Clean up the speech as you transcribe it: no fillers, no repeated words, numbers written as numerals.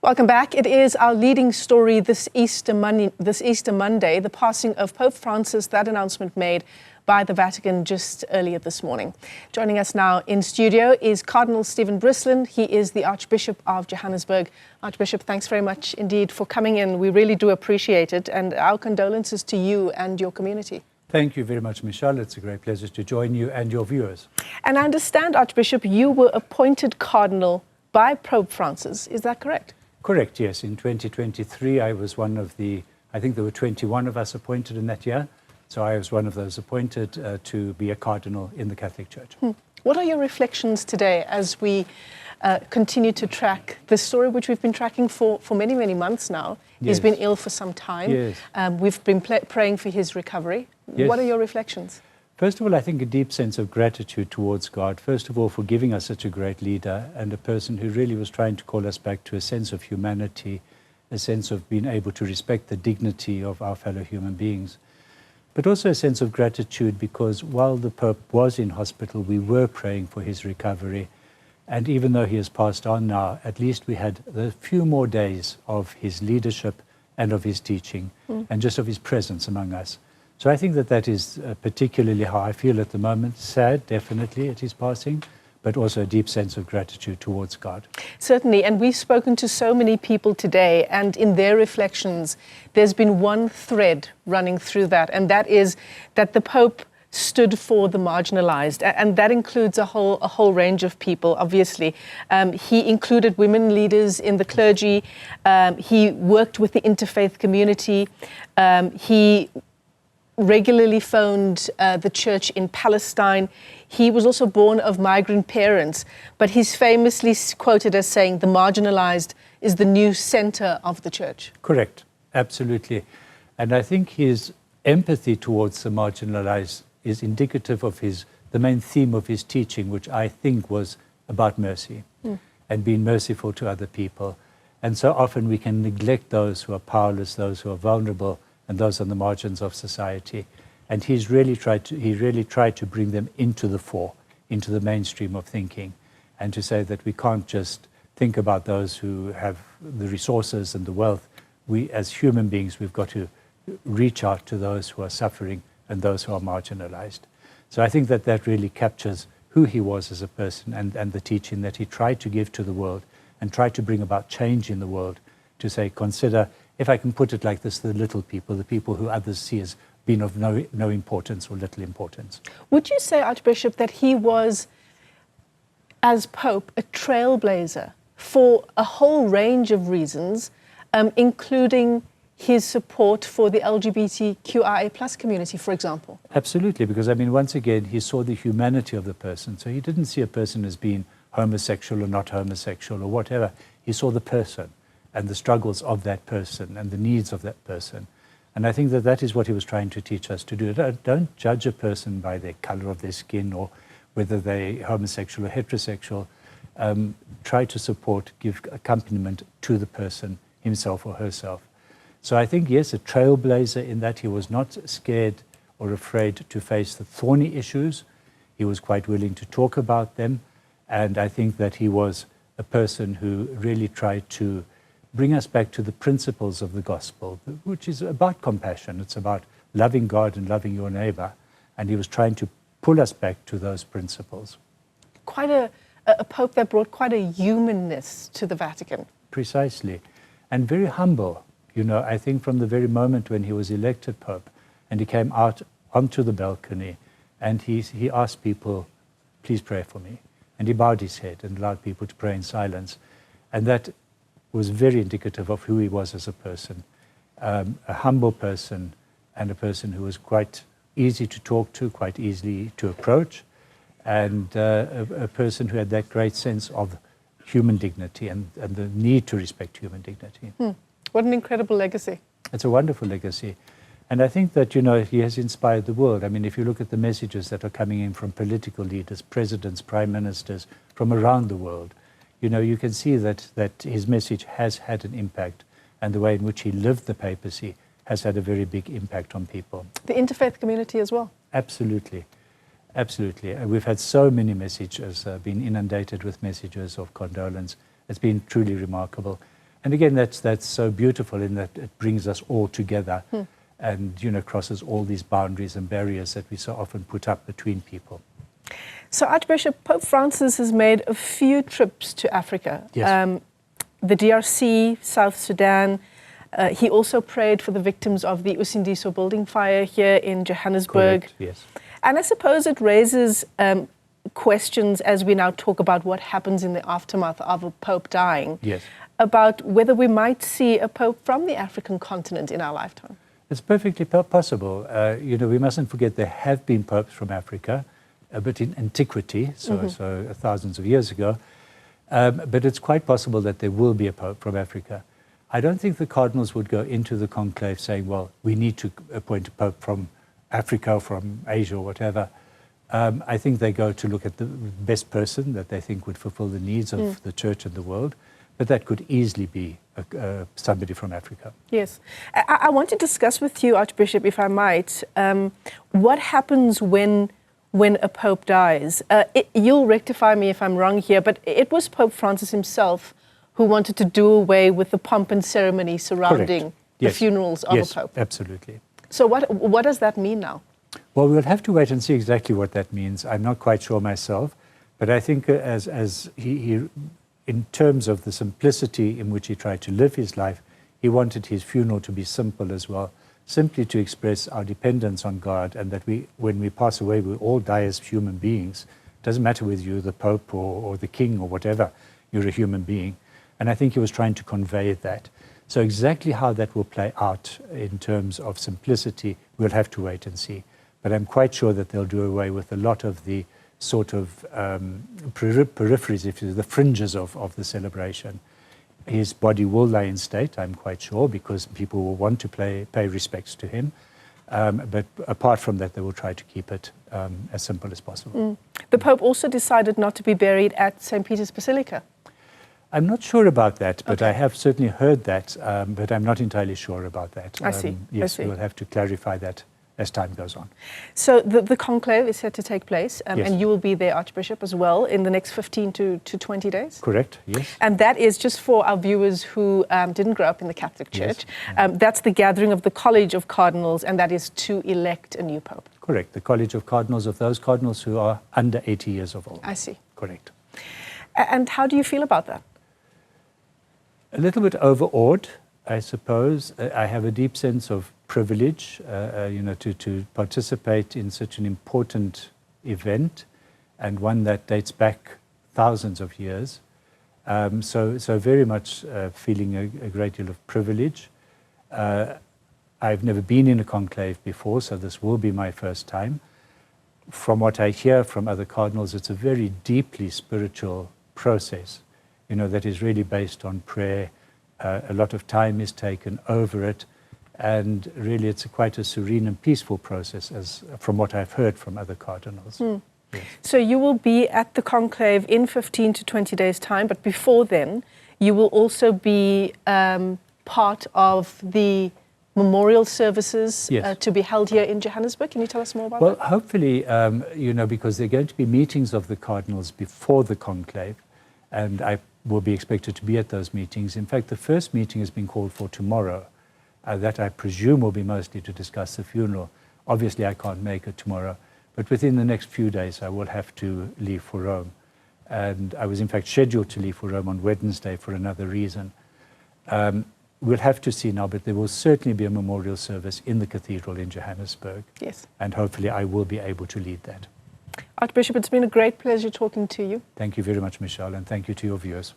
Welcome back. It is our leading story this Easter Monday, the passing of Pope Francis, that announcement made by the Vatican just earlier this morning. Joining us now in studio is Cardinal Stephen Brislin. He is the Archbishop of Johannesburg. Archbishop, thanks very much indeed for coming in. We really do appreciate it, and our condolences to you and your community. Thank you very much, Michelle. It's a great pleasure to join you and your viewers. And I understand, Archbishop, you were appointed Cardinal by Pope Francis. Is that correct? Correct, yes. In 2023, I was one of I think there were 21 of us appointed in that year. So I was one of those appointed to be a cardinal in the Catholic Church. What are your reflections today as we continue to track this story, which we've been tracking for many, many months now? Yes. He's been ill for some time. Yes. We've been praying for his recovery. Yes. What are your reflections? First of all, I think a deep sense of gratitude towards God, first of all, for giving us such a great leader and a person who really was trying to call us back to a sense of humanity, a sense of being able to respect the dignity of our fellow human beings. But also a sense of gratitude because while the Pope was in hospital, we were praying for his recovery. And even though he has passed on now, at least we had a few more days of his leadership and of his teaching and just of his presence among us. So I think that is particularly how I feel at the moment. Sad, definitely, at his passing, but also a deep sense of gratitude towards God. Certainly, and we've spoken to so many people today, and in their reflections, there's been one thread running through that, and that is that the Pope stood for the marginalized, and that includes a whole range of people, obviously. He included women leaders in the clergy. He worked with the interfaith community. He regularly phoned the church in Palestine. He was also born of migrant parents, but he's famously quoted as saying the marginalized is the new center of the church. Correct, absolutely. And I think his empathy towards the marginalized is indicative of the main theme of his teaching, which I think was about mercy and being merciful to other people. And so often we can neglect those who are powerless, those who are vulnerable, and those on the margins of society. And he really tried to bring them into the fore, into the mainstream of thinking, and to say that we can't just think about those who have the resources and the wealth. We, as human beings, we've got to reach out to those who are suffering and those who are marginalized. So I think that really captures who he was as a person and the teaching that he tried to give to the world and tried to bring about change in the world, to say, consider, if I can put it like this, the little people, the people who others see as being of no importance or little importance. Would you say, Archbishop, that he was, as Pope, a trailblazer for a whole range of reasons, including his support for the LGBTQIA+ community, for example? Absolutely, because, I mean, once again, he saw the humanity of the person. So he didn't see a person as being homosexual or not homosexual or whatever. He saw the person and the struggles of that person and the needs of that person. And I think that is what he was trying to teach us to do. Don't judge a person by the color of their skin or whether they're homosexual or heterosexual. Try to support, give accompaniment to the person, himself or herself. So I think, yes, a trailblazer in that he was not scared or afraid to face the thorny issues. He was quite willing to talk about them. And I think that he was a person who really tried to bring us back to the principles of the gospel, which is about compassion. It's about loving God and loving your neighbor. And he was trying to pull us back to those principles. Quite a pope that brought quite a humanness to the Vatican. Precisely. And very humble. You know, I think from the very moment when he was elected pope and he came out onto the balcony and he asked people, please pray for me. And he bowed his head and allowed people to pray in silence. And that was very indicative of who he was as a person, a humble person and a person who was quite easy to talk to, quite easily to approach, and a person who had that great sense of human dignity and the need to respect human dignity. What an incredible legacy. It's a wonderful legacy. And I think that, you know, he has inspired the world. I mean, if you look at the messages that are coming in from political leaders, presidents, prime ministers from around the world, you know, you can see that his message has had an impact, and the way in which he lived the papacy has had a very big impact on people. The interfaith community as well. Absolutely. Absolutely. We've had so many messages, been inundated with messages of condolence. It's been truly remarkable. And again, that's so beautiful in that it brings us all together and, crosses all these boundaries and barriers that we so often put up between people. So, Archbishop, Pope Francis has made a few trips to Africa. Yes. The DRC, South Sudan. He also prayed for the victims of the Usindiso building fire here in Johannesburg. Correct, yes. And I suppose it raises questions as we now talk about what happens in the aftermath of a pope dying. Yes. About whether we might see a pope from the African continent in our lifetime. It's perfectly possible. We mustn't forget there have been popes from Africa, but in antiquity, so thousands of years ago. But it's quite possible that there will be a pope from Africa. I don't think the cardinals would go into the conclave saying, well, we need to appoint a pope from Africa, from Asia, or whatever. I think they go to look at the best person that they think would fulfill the needs of the church and the world. But that could easily be somebody from Africa. Yes. I want to discuss with you, Archbishop, if I might, what happens when a pope dies. You'll rectify me if I'm wrong here, but it was Pope Francis himself who wanted to do away with the pomp and ceremony surrounding the funerals of a pope. Yes, absolutely. So what does that mean now? Well, we'll have to wait and see exactly what that means. I'm not quite sure myself, but I think as he in terms of the simplicity in which he tried to live his life, he wanted his funeral to be simple as well, simply to express our dependence on God, and that when we pass away, we all die as human beings. It doesn't matter whether you're the Pope or the King or whatever, you're a human being. And I think he was trying to convey that. So exactly how that will play out in terms of simplicity, we'll have to wait and see. But I'm quite sure that they'll do away with a lot of the sort of peripheries, if you will, the fringes of the celebration. His body will lie in state, I'm quite sure, because people will want to pay respects to him. But apart from that, they will try to keep it as simple as possible. The Pope also decided not to be buried at St. Peter's Basilica. I'm not sure about that, but I have certainly heard that, but I'm not entirely sure about that. I see. Yes, we'll have to clarify that as time goes on. So the conclave is set to take place, yes. and you will be there, Archbishop, as well in the next 15 to 20 days? Correct, yes. And that is, just for our viewers who didn't grow up in the Catholic Church, yes. That's the gathering of the College of Cardinals, and that is to elect a new Pope. Correct, the College of Cardinals of those cardinals who are under 80 years of old. I see. Correct. And how do you feel about that? A little bit overawed, I suppose. I have a deep sense of privilege, to participate in such an important event, and one that dates back thousands of years. So very much feeling a great deal of privilege. I've never been in a conclave before, so this will be my first time. From what I hear from other cardinals, it's a very deeply spiritual process, that is really based on prayer. A lot of time is taken over it, and really it's quite a serene and peaceful process, as from what I've heard from other cardinals. Yes. So you will be at the conclave in 15 to 20 days' time, but before then, you will also be part of the memorial services yes. To be held here in Johannesburg. Can you tell us more about well, that? Well, hopefully, because there are going to be meetings of the cardinals before the conclave, and I will be expected to be at those meetings. In fact, the first meeting has been called for tomorrow, that I presume will be mostly to discuss the funeral. Obviously, I can't make it tomorrow, but within the next few days, I will have to leave for Rome. And I was, in fact, scheduled to leave for Rome on Wednesday for another reason. We'll have to see now, but there will certainly be a memorial service in the cathedral in Johannesburg. Yes. And hopefully I will be able to lead that. Archbishop, it's been a great pleasure talking to you. Thank you very much, Michelle, and thank you to your viewers.